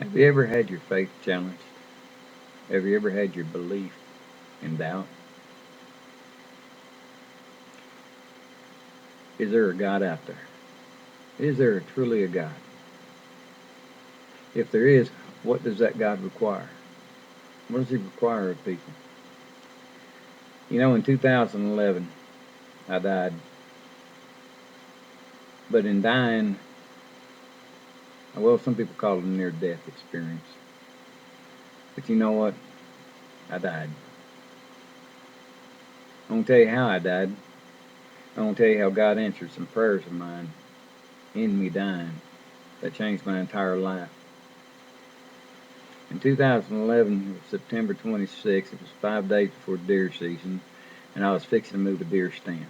Have you ever had your faith challenged? Have you ever had your belief in doubt? Is there a God out there? Is there truly a God? If there is, what does that God require? What does He require of people? You know, in 2011, I died. But in dying, well, some people call it a near-death experience. But you know what? I died. I won't tell you how I died. I won't tell you how God answered some prayers of mine in me dying that changed my entire life. In 2011, it was September 26th. It was 5 days before deer season, and I was fixing to move a deer stand.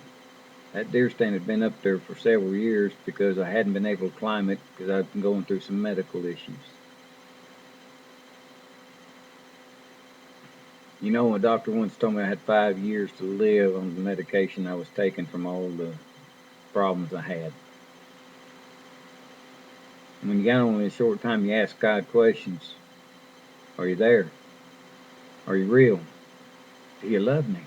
That deer stand had been up there for several years because I hadn't been able to climb it because I'd been going through some medical issues. You know, a doctor once told me I had 5 years to live on the medication I was taking from all the problems I had. And when you got only a short time, you ask God questions. Are you there? Are you real? Do you love me?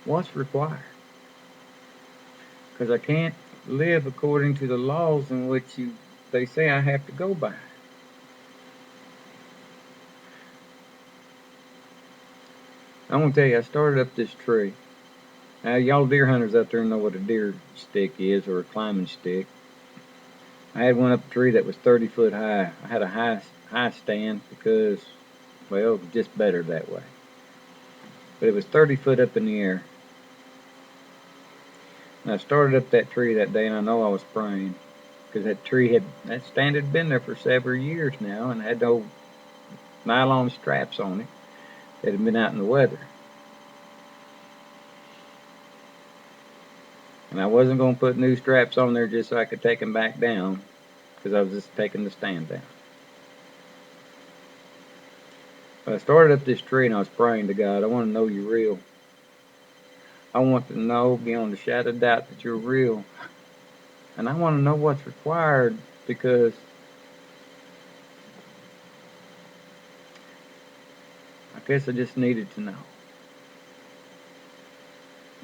What's required? Because I can't live according to the laws in which they say I have to go by. I'm going to tell you, I started up this tree. Now, y'all deer hunters out there know what a deer stick is, or a climbing stick. I had one up a tree that was 30 foot high. I had a high stand because, well, it was just better that way. But it was 30 foot up in the air. And I started up that tree that day, and I know I was praying because that stand had been there for several years now and had no nylon straps on it. It had been out in the weather. And I wasn't going to put new straps on there just so I could take them back down because I was just taking the stand down. But I started up this tree and I was praying to God, I want to know you're real. I want to know beyond a shadow of doubt that you're real. And I want to know what's required because I guess I just needed to know.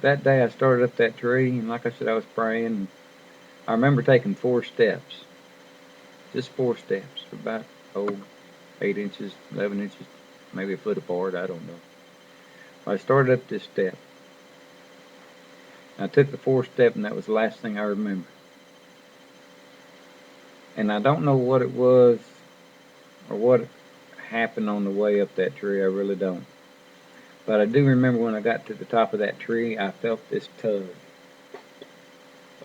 That day I started up that tree, and like I said, I was praying. And I remember taking 4 steps, just 4 steps, about 8 inches, 11 inches, maybe a foot apart. I don't know. I started up this step. I took the 4th step, and that was the last thing I remember. And I don't know what it was or what happened on the way up that tree. I really don't. But I do remember when I got to the top of that tree, I felt this tug,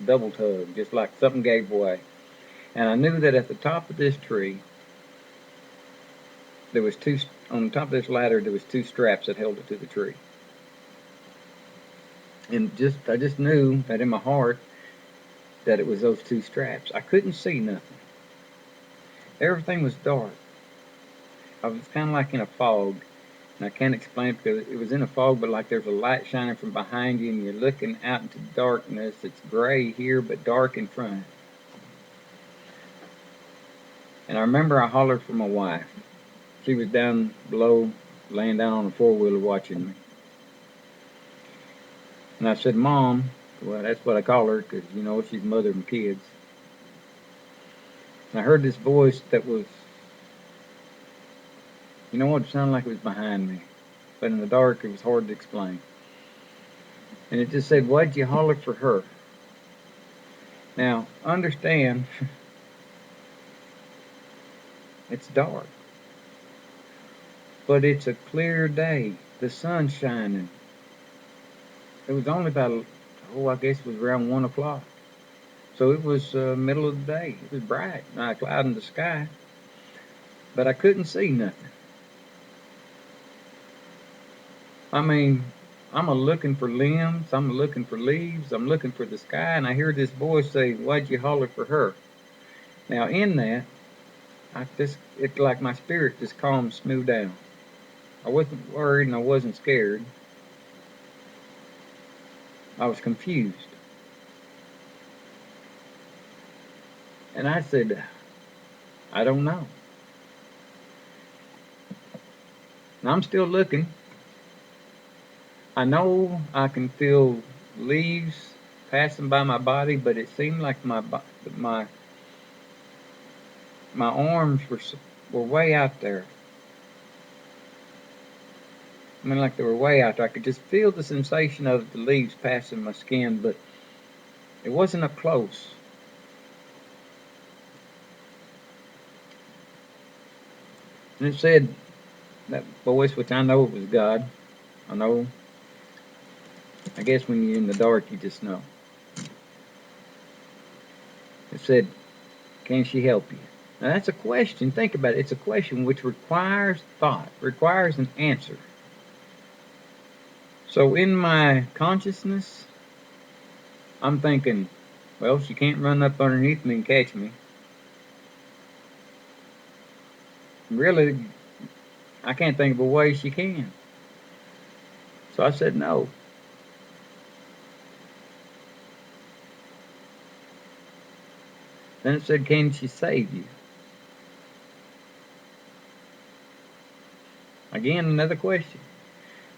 a double tug, just like something gave way. And I knew that at the top of this tree, there was on the top of this ladder, there was 2 straps that held it to the tree. And I just knew that in my heart that it was those 2 straps. I couldn't see nothing. Everything was dark. I was kind of like in a fog. And I can't explain it because it was in a fog, but like there's a light shining from behind you and you're looking out into darkness. It's gray here, but dark in front. And I remember I hollered for my wife. She was down below, laying down on the 4-wheeler watching me. And I said, Mom, well, that's what I call her because, you know, she's mother of my kids. And I heard this voice that was, you know what, it sounded like it was behind me. But in the dark, it was hard to explain. And it just said, why'd you holler for her? Now, understand, it's dark. But it's a clear day. The sun's shining. It was only about, I guess it was around 1 o'clock. So it was middle of the day. It was bright, not a cloud in the sky. But I couldn't see nothing. I mean, I'm looking for limbs. I'm looking for leaves. I'm looking for the sky. And I hear this voice say, why'd you holler for her? Now in that, it's like my spirit just calmed, smoothed down. I wasn't worried and I wasn't scared. I was confused. And I said, I don't know. And I'm still looking. I know I can feel leaves passing by my body, but it seemed like my my arms were way out there. I mean, like they were way out there. I could just feel the sensation of the leaves passing my skin, but it wasn't up close. And it said, that voice, which I know it was God. I know. I guess when you're in the dark, you just know. It said, can she help you? Now that's a question. Think about it. It's a question which requires thought, requires an answer. So in my consciousness, I'm thinking, well, she can't run up underneath me and catch me. Really, I can't think of a way she can. So I said no. Then it said, can she save you? Again, another question.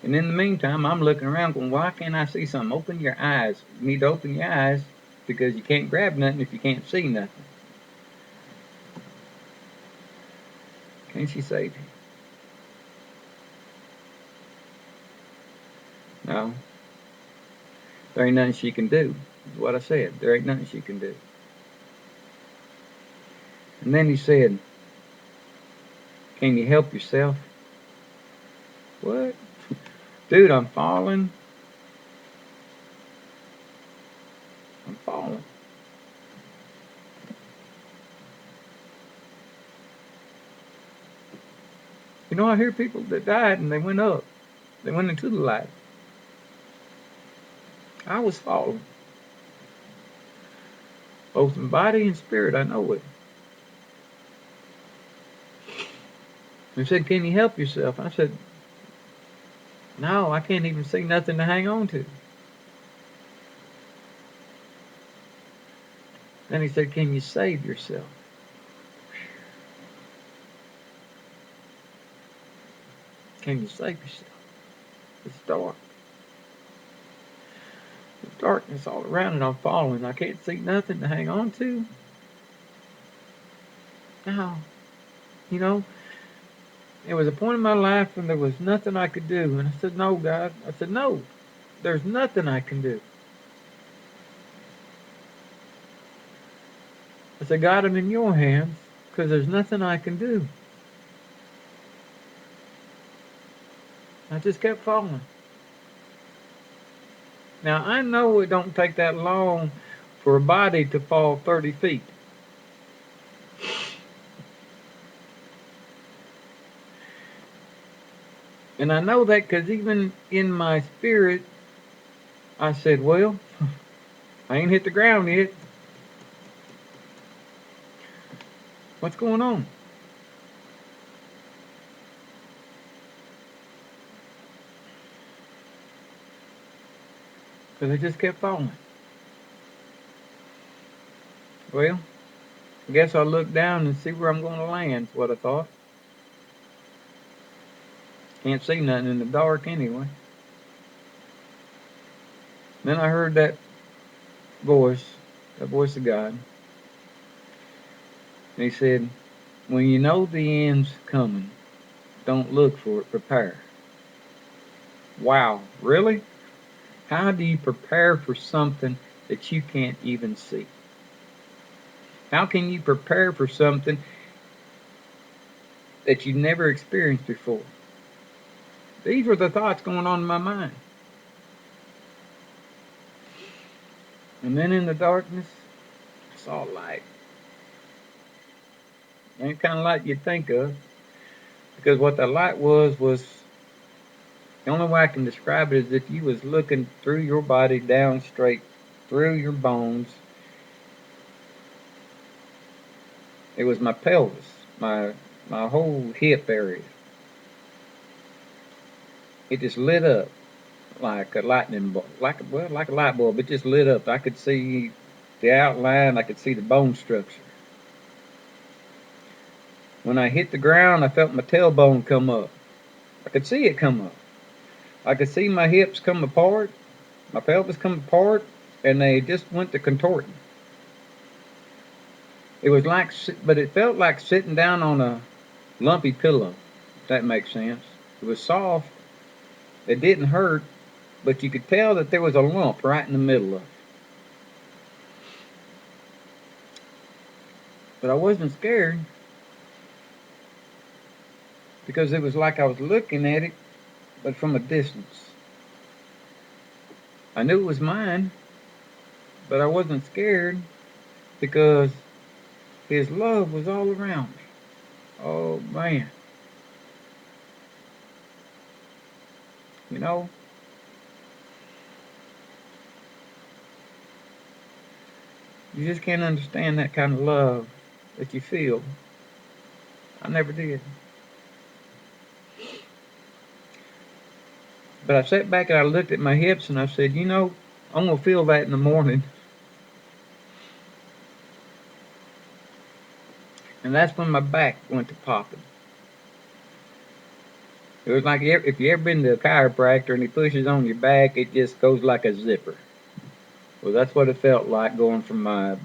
And in the meantime, I'm looking around going, why can't I see something? Open your eyes. You need to open your eyes because you can't grab nothing if you can't see nothing. Can she save you? No. There ain't nothing she can do, is what I said. There ain't nothing she can do. And then he said, can you help yourself? What? Dude, I'm falling. I'm falling. You know, I hear people that died and they went up. They went into the light. I was falling. Both in body and spirit, I know it. He said, can you help yourself? I said, no, I can't even see nothing to hang on to. Then he said, can you save yourself? Can you save yourself? It's dark. There's darkness all around and I'm falling. I can't see nothing to hang on to. No. You know, it was a point in my life when there was nothing I could do. And I said, no, God. I said, no, there's nothing I can do. I said, God, I'm in your hands because there's nothing I can do. I just kept falling. Now, I know it don't take that long for a body to fall 30 feet. And I know that because even in my spirit, I said, well, I ain't hit the ground yet. What's going on? Because I just kept falling. Well, I guess I'll look down and see where I'm going to land, is what I thought. Can't see nothing in the dark anyway. Then I heard that voice of God. And he said, when you know the end's coming, don't look for it, prepare. Wow, really? How do you prepare for something that you can't even see? How can you prepare for something that you've never experienced before? These were the thoughts going on in my mind. And then in the darkness, I saw light. Ain't the kind of light you'd think of. Because what the light was the only way I can describe it is if you was looking through your body down straight through your bones. It was my pelvis, my whole hip area. It just lit up like a lightning bulb, like a light bulb. It just lit up. I could see the outline. I could see the bone structure. When I hit the ground, I felt my tailbone come up. I could see it come up. I could see my hips come apart, my pelvis come apart, and they just went to contorting. It was like, but it felt like sitting down on a lumpy pillow, if that makes sense. It was soft. It didn't hurt, but you could tell that there was a lump right in the middle of it. But I wasn't scared because it was like I was looking at it, but from a distance. I knew it was mine, but I wasn't scared because His love was all around me. Oh man, you know, you just can't understand that kind of love that you feel. I never did. But I sat back and I looked at my hips and I said, I'm going to feel that in the morning. And that's when my back went to popping. It was like if you ever been to a chiropractor and he pushes on your back, it just goes like a zipper. Well, that's what it felt like going from my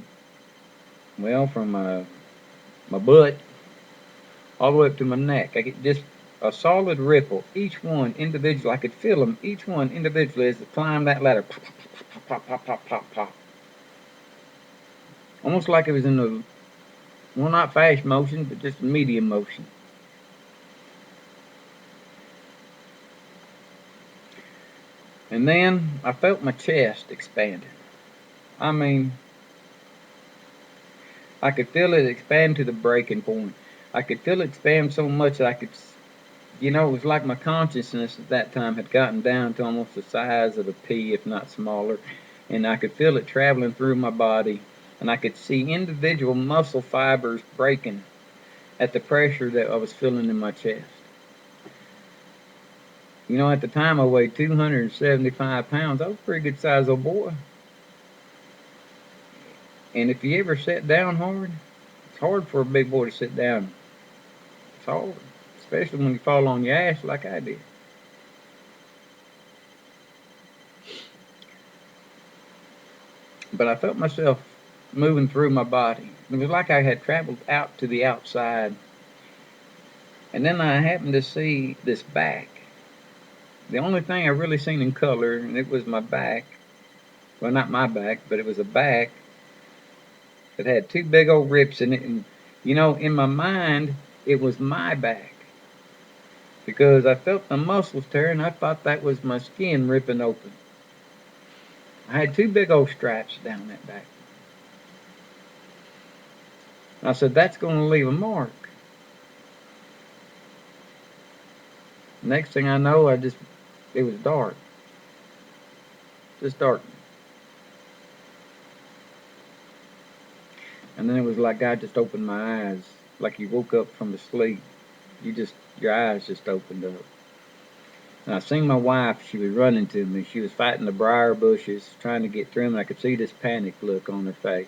butt all the way up to my neck. I could just a solid ripple, each one individual. I could feel them, each one individually as they climbed that ladder. Pop, pop, pop, pop, pop, pop, pop. Almost like it was in a, well, not fast motion, but just medium motion. And then I felt my chest expanding. I mean, I could feel it expand to the breaking point. I could feel it expand so much that it was like my consciousness at that time had gotten down to almost the size of a pea, if not smaller. And I could feel it traveling through my body. And I could see individual muscle fibers breaking at the pressure that I was feeling in my chest. At the time I weighed 275 pounds. I was a pretty good sized old boy. And if you ever sat down hard, it's hard for a big boy to sit down. It's hard, especially when you fall on your ass like I did. But I felt myself moving through my body. It was like I had traveled out to the outside. And then I happened to see this back. The only thing I really seen in color, and it was my back. Well, not my back, but it was a back that had two big old rips in it. And, in my mind, it was my back. Because I felt the muscles tear, and I thought that was my skin ripping open. I had two big old stripes down that back. And I said, that's going to leave a mark. Next thing I know, it was dark. Just dark. And then it was like God just opened my eyes, like you woke up from the sleep. Your eyes just opened up. And I seen my wife, she was running to me. She was fighting the briar bushes, trying to get through them, and I could see this panic look on her face.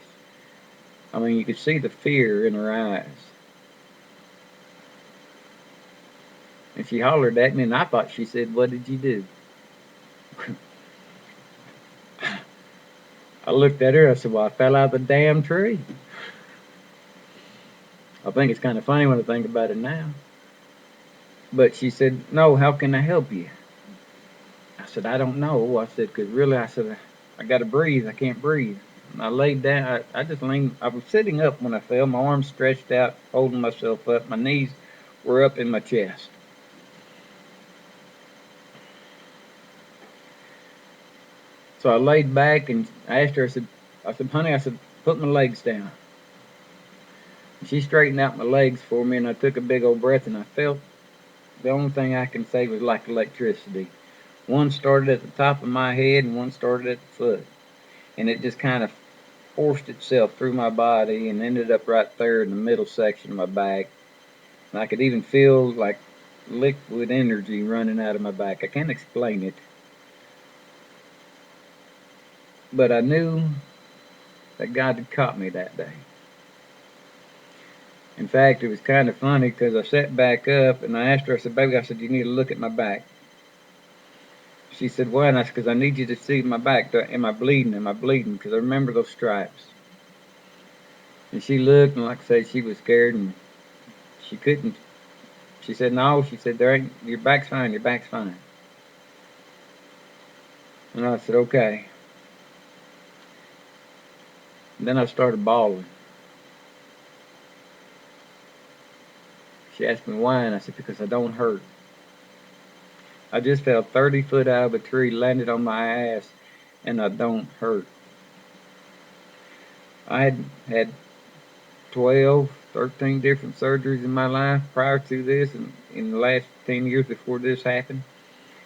I mean, you could see the fear in her eyes. And she hollered at me, and I thought she said, "What did you do?" I looked at her, I said, "Well, I fell out of the damn tree." I think it's kind of funny when I think about it now. But she said, "No, how can I help you?" I said, "I don't know." I said, "Because really," I said, "I got to breathe. I can't breathe." And I laid down. I just leaned. I was sitting up when I fell. My arms stretched out, holding myself up. My knees were up in my chest. So I laid back and I asked her, I said, "Honey," I said, "put my legs down." And she straightened out my legs for me, and I took a big old breath, and I felt the only thing I can say was like electricity. One started at the top of my head, and one started at the foot. And it just kind of forced itself through my body and ended up right there in the middle section of my back. And I could even feel like liquid energy running out of my back. I can't explain it. But I knew that God had caught me that day. In fact, it was kind of funny because I sat back up and I asked her, I said, baby, I said, you need to look at my back. She said, why? And I said, because I need you to see my back. Am I bleeding? Am I bleeding? Because I remember those stripes. And she looked, and like I said, she was scared, and she couldn't. She said, no. She said, there ain't. Your back's fine. Your back's fine. And I said, okay. And then I started bawling. She asked me why, and I said, because I don't hurt. I just fell 30 foot out of a tree, landed on my ass, and I don't hurt. I had 12, 13 different surgeries in my life prior to this, and in the last 10 years before this happened.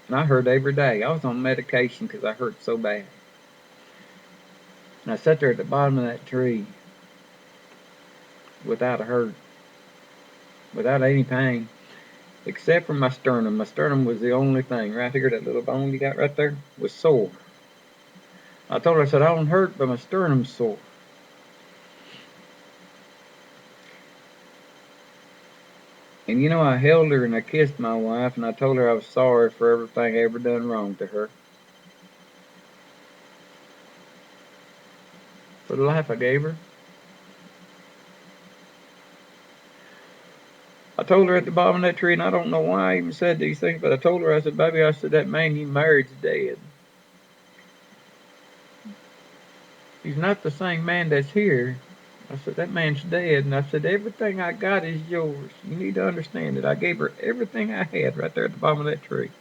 And I hurt every day. I was on medication because I hurt so bad. And I sat there at the bottom of that tree without a hurt, without any pain, except for my sternum. My sternum was the only thing right here. That little bone you got right there was sore. I told her, I said, I don't hurt, but my sternum's sore. And you know, I held her and I kissed my wife and I told her I was sorry for everything I ever done wrong to her. For the life I gave her. I told her at the bottom of that tree, and I don't know why I even said these things, but I told her, I said, baby, I said, that man you married's dead. He's not the same man that's here. I said, that man's dead. And I said, everything I got is yours. You need to understand that I gave her everything I had right there at the bottom of that tree.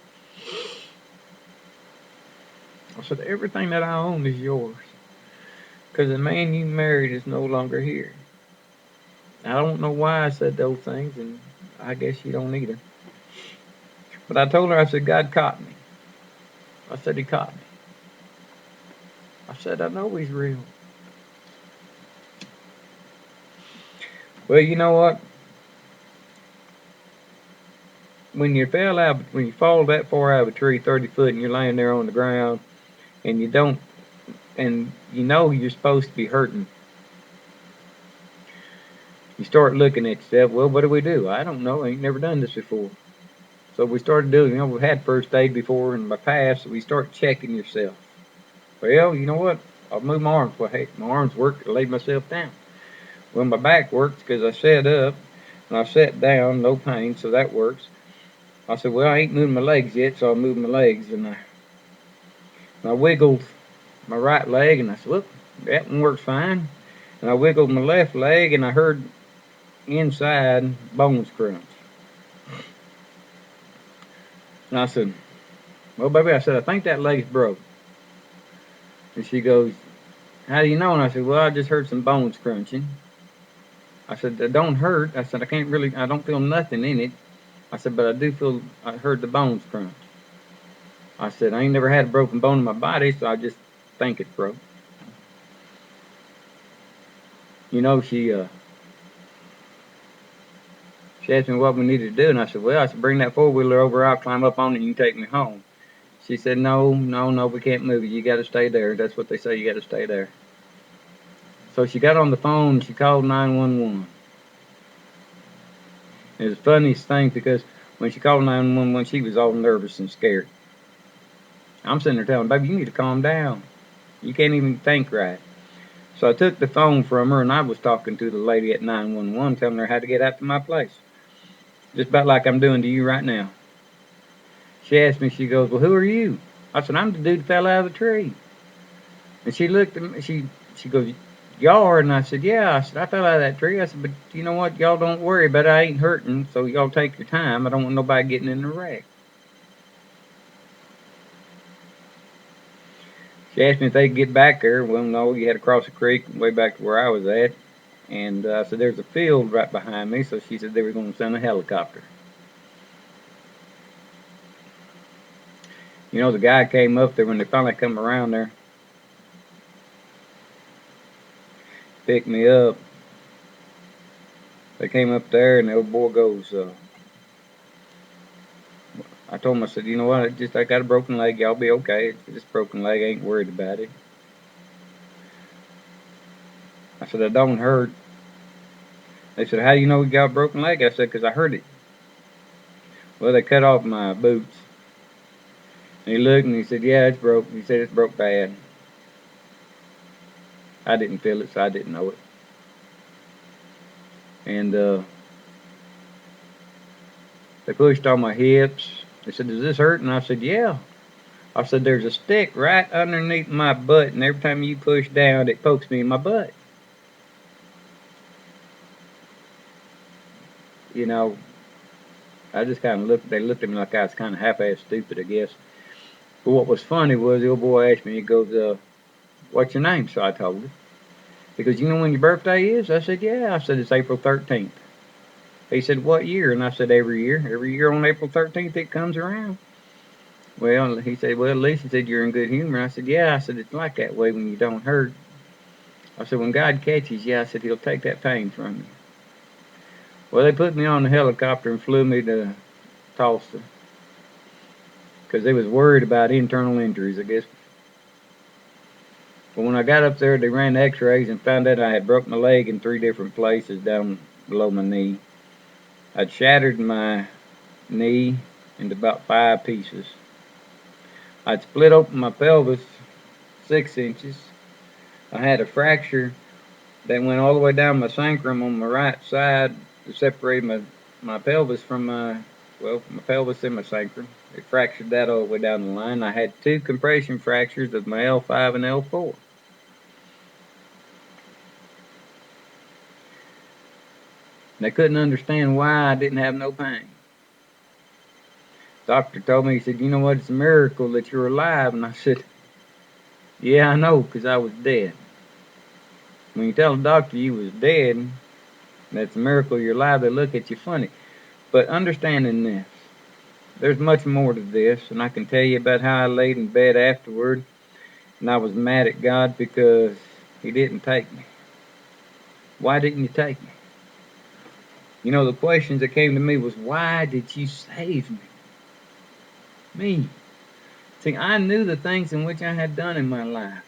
I said, everything that I own is yours. Because the man you married is no longer here. I don't know why I said those things, and I guess you don't either. But I told her, I said, God caught me. I said, he caught me. I said, I know he's real. Well, you know what? When you fall that far out of a tree, 30 foot, and you're laying there on the ground, and you know you're supposed to be hurting, you start looking at yourself. Well, what do we do? I don't know. I ain't never done this before. So we started doing. We've had first aid before in my past. So we start checking yourself. Well, you know what? I'll move my arms. Well, hey, my arms work. I laid myself down. Well, my back works because I sat up and I sat down, no pain, so that works. I said, well, I ain't moving my legs yet, so I moved my legs and I wiggled my right leg and I said, well, that one works fine. And I wiggled my left leg and I heard inside bones crunch. And I said, well, baby, I said, I think that leg's broke. And she goes, how do you know? And I said, well, I just heard some bones crunching. I said, that don't hurt. I said, I don't feel nothing in it. I said, but I heard the bones crunch. I said, I ain't never had a broken bone in my body, so I just think it's broke. You know, she asked me what we needed to do, and I said, well, I said, bring that four-wheeler over, I'll climb up on it, and you can take me home. She said, no, we can't move you. You got to stay there. That's what they say, you got to stay there. So she got on the phone, and she called 911. It was the funniest thing because when she called 911, she was all nervous and scared. I'm sitting there telling her, baby, you need to calm down. You can't even think right. So I took the phone from her, and I was talking to the lady at 911, telling her how to get out to my place. Just about like I'm doing to you right now. She asked me, she goes, well, who are you? I said, I'm the dude that fell out of the tree. And she looked at me, she goes, y'all are? And I said, yeah. I said, I fell out of that tree. I said, but you know what? Y'all don't worry about it. I ain't hurting, so y'all take your time. I don't want nobody getting in a wreck. She asked me if they could get back there. Well, no, you had to cross the creek way back to where I was at. And I said, there's a field right behind me. So she said they were going to send a helicopter. You know, the guy came up there when they finally come around there, picked me up. They came up there, and the old boy goes, I told him, I said, you know what, I got a broken leg. Y'all be okay. It's just a broken leg. I ain't worried about it. I said, I don't hurt. They said, how do you know you got a broken leg? I said, because I heard it. Well, they cut off my boots. And he looked and he said, yeah, it's broke. He said, it's broke bad. I didn't feel it, so I didn't know it. And they pushed on my hips. They said, does this hurt? And I said, yeah. I said, there's a stick right underneath my butt, and every time you push down, it pokes me in my butt. You know, I just kind of looked, they looked at me like I was kind of half-assed stupid, I guess. But what was funny was the old boy asked me, he goes, what's your name? So I told him. He goes, you know when your birthday is? I said, yeah. I said, it's April 13th. He said, what year? And I said, every year. Every year on April 13th it comes around. Well, he said, well, at least he said, you're in good humor. I said, yeah. I said, it's like that way when you don't hurt. I said, when God catches you, I said, he'll take that pain from you. Well, they put me on the helicopter and flew me to Tulsa because they was worried about internal injuries, I guess. But when I got up there, they ran the x-rays and found out I had broke my leg in 3 different places down below my knee. I'd shattered my knee into about 5 pieces. I'd split open my pelvis 6 inches. I had a fracture that went all the way down my sacrum on my right side to separate my pelvis from my pelvis and my sacrum. It fractured that all the way down the line. I had 2 compression fractures of my L5 and L4. They couldn't understand why I didn't have no pain. Doctor told me, he said, you know what, it's a miracle that you're alive. And I said, yeah, I know, because I was dead. When you tell a doctor you was dead, that's a miracle you're alive, they look at you funny. But understanding this, there's much more to this, and I can tell you about how I laid in bed afterward, and I was mad at God because he didn't take me. Why didn't you take me? You know, the questions that came to me was, why did you save me? Me. See, I knew the things in which I had done in my life.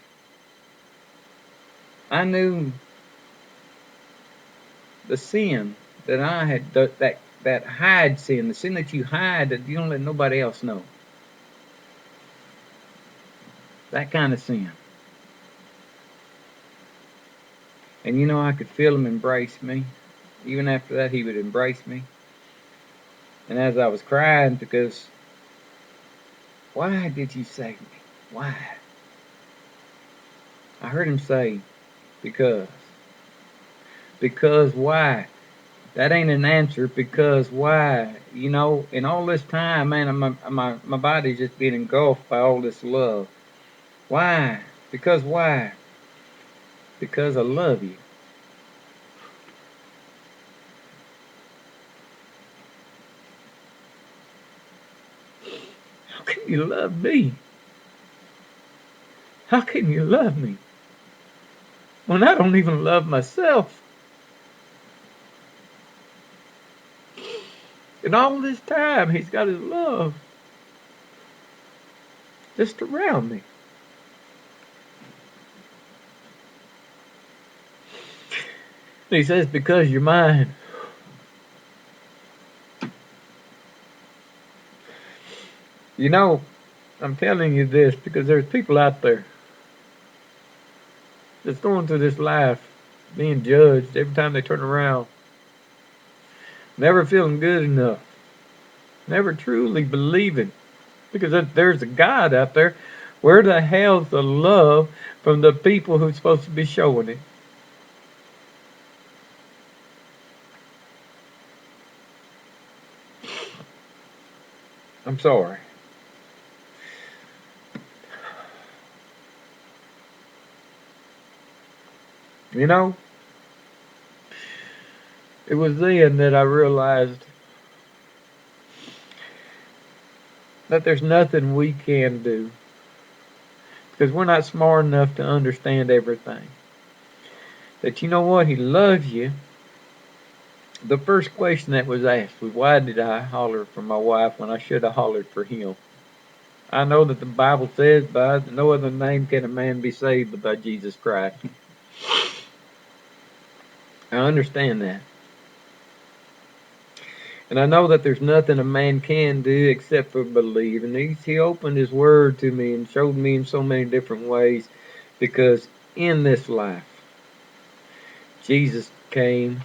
I knew the sin that I had, that hide sin, the sin that you hide that you don't let nobody else know. That kind of sin. And you know, I could feel him embrace me. Even after that, he would embrace me. And as I was crying, because, why did you save me? Why? I heard him say, because. Because why? That ain't an answer, because why? You know, in all this time, man, my body's just being engulfed by all this love. Why? Because why? Because I love you. How can you love me? How can you love me when I don't even love myself? And all this time, he's got his love just around me. And he says, because you're mine. You know, I'm telling you this because there's people out there that's going through this life being judged every time they turn around. Never feeling good enough. Never truly believing. Because there's a God out there. Where the hell's the love from the people who's supposed to be showing it? I'm sorry. You know, it was then that I realized that there's nothing we can do because we're not smart enough to understand everything. That you know what? He loves you. The first question that was asked was, why did I holler for my wife when I should have hollered for him? I know that the Bible says, by no other name can a man be saved but by Jesus Christ. I understand that. And I know that there's nothing a man can do except for believe. And he opened his word to me and showed me in so many different ways, because in this life, Jesus came,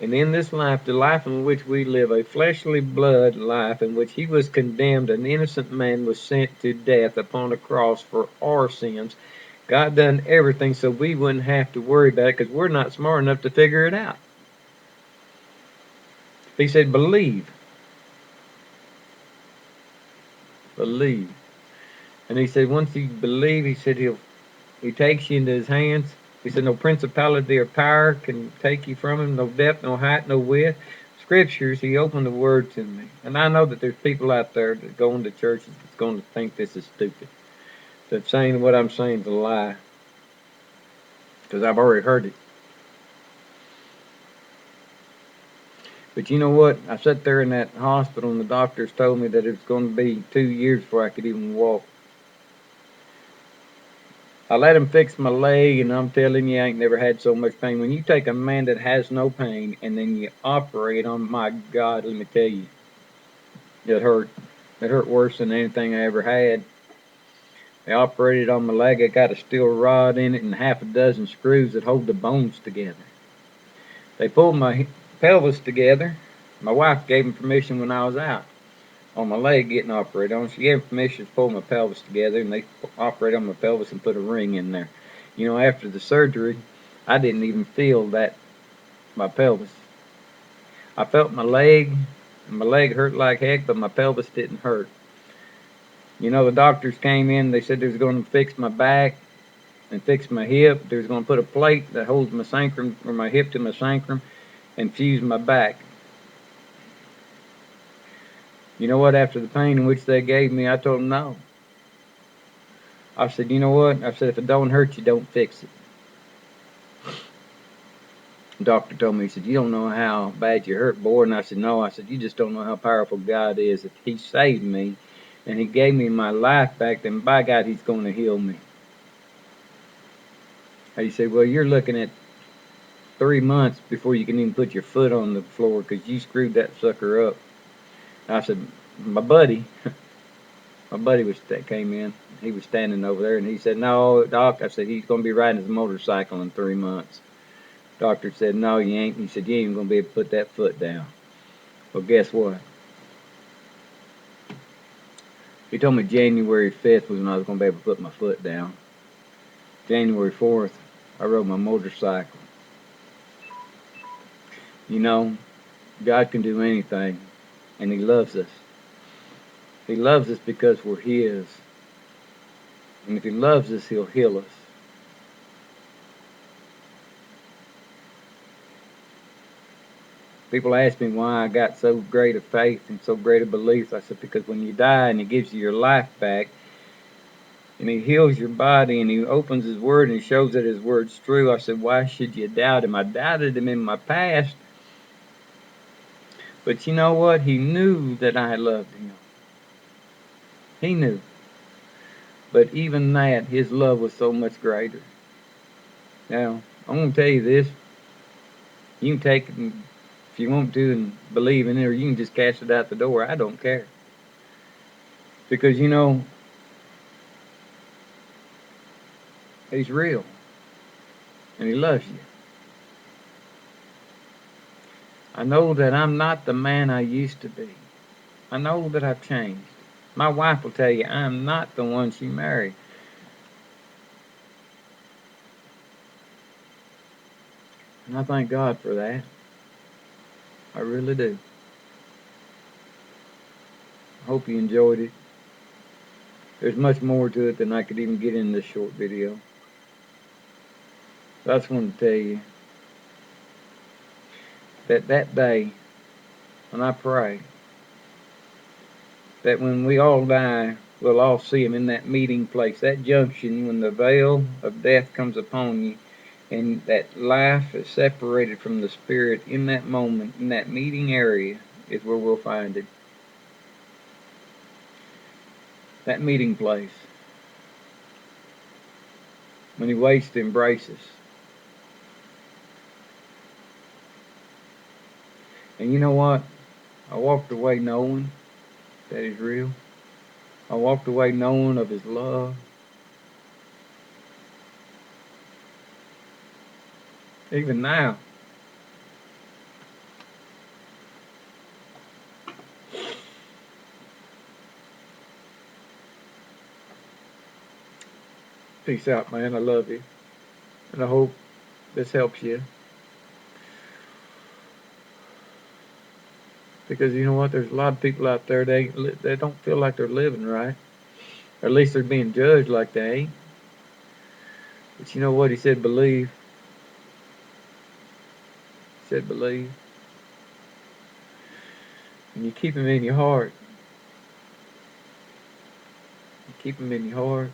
and in this life, the life in which we live, a fleshly blood life in which he was condemned, an innocent man was sent to death upon a cross for our sins. God done everything so we wouldn't have to worry about it, because we're not smart enough to figure it out. He said, believe. Believe. And he said, once you believe, he said he takes you into his hands. He said, no principality or power can take you from him, no depth, no height, no width. Scriptures, he opened the word to me. And I know that there's people out there that go into churches that's going to think this is stupid. That saying what I'm saying is a lie. Because I've already heard it. But you know what? I sat there in that hospital and the doctors told me that it was going to be 2 years before I could even walk. I let him fix my leg, and I'm telling you, I ain't never had so much pain. When you take a man that has no pain and then you operate on, my God, let me tell you, it hurt. It hurt worse than anything I ever had. They operated on my leg. I got a steel rod in it and half a dozen screws that hold the bones together. They pulled my pelvis together. My wife gave them permission when I was out on my leg getting operated on. She gave them permission to pull my pelvis together, and they operated on my pelvis and put a ring in there. You know, after the surgery, I didn't even feel my pelvis. I felt my leg, and my leg hurt like heck, but my pelvis didn't hurt. You know, the doctors came in, they said they was going to fix my back and fix my hip. They was going to put a plate that holds my sacrum, or my hip to my sacrum, and fuse my back. You know what? After the pain in which they gave me, I told them no. I said, you know what? I said, if it don't hurt you, don't fix it. The doctor told me, he said, you don't know how bad you hurt, boy. And I said, no. I said, you just don't know how powerful God is. If he saved me and he gave me my life back, then by God, he's going to heal me. And he said, well, you're looking at 3 months before you can even put your foot on the floor because you screwed that sucker up. And I said, my buddy that came in. He was standing over there, and he said, no, Doc. I said, he's going to be riding his motorcycle in 3 months. Doctor said, no, you ain't. He said, you ain't going to be able to put that foot down. Well, guess what? He told me January 5th was when I was going to be able to put my foot down. January 4th, I rode my motorcycle. You know, God can do anything, and he loves us. He loves us because we're his. And if he loves us, he'll heal us. People ask me why I got so great a faith and so great a belief. I said, because when you die and he gives you your life back, and he heals your body, and he opens his word and he shows that his word's true, I said, why should you doubt him? I doubted him in my past. But you know what? He knew that I loved him. He knew. But even that, his love was so much greater. Now, I'm going to tell you this. You can take it if you want to and believe in it, or you can just cast it out the door. I don't care. Because, you know, he's real. And he loves you. I know that I'm not the man I used to be. I know that I've changed. My wife will tell you I'm not the one she married. And I thank God for that. I really do. I hope you enjoyed it. There's much more to it than I could even get in this short video. So I just wanted to tell you that day, when I pray, that when we all die, we'll all see him in that meeting place, that junction when the veil of death comes upon you, and that life is separated from the spirit. In that moment, in that meeting area, is where we'll find it. That meeting place. When he waits to embrace us. And you know what? I walked away knowing that He's real. I walked away knowing of His love. Even now, peace out, man. I love you. And I hope this helps you. Because you know what? There's a lot of people out there, they don't feel like they're living right. Or at least they're being judged like they ain't. But you know what? He said, believe. He said, believe. And you keep Him in your heart. You keep Him in your heart.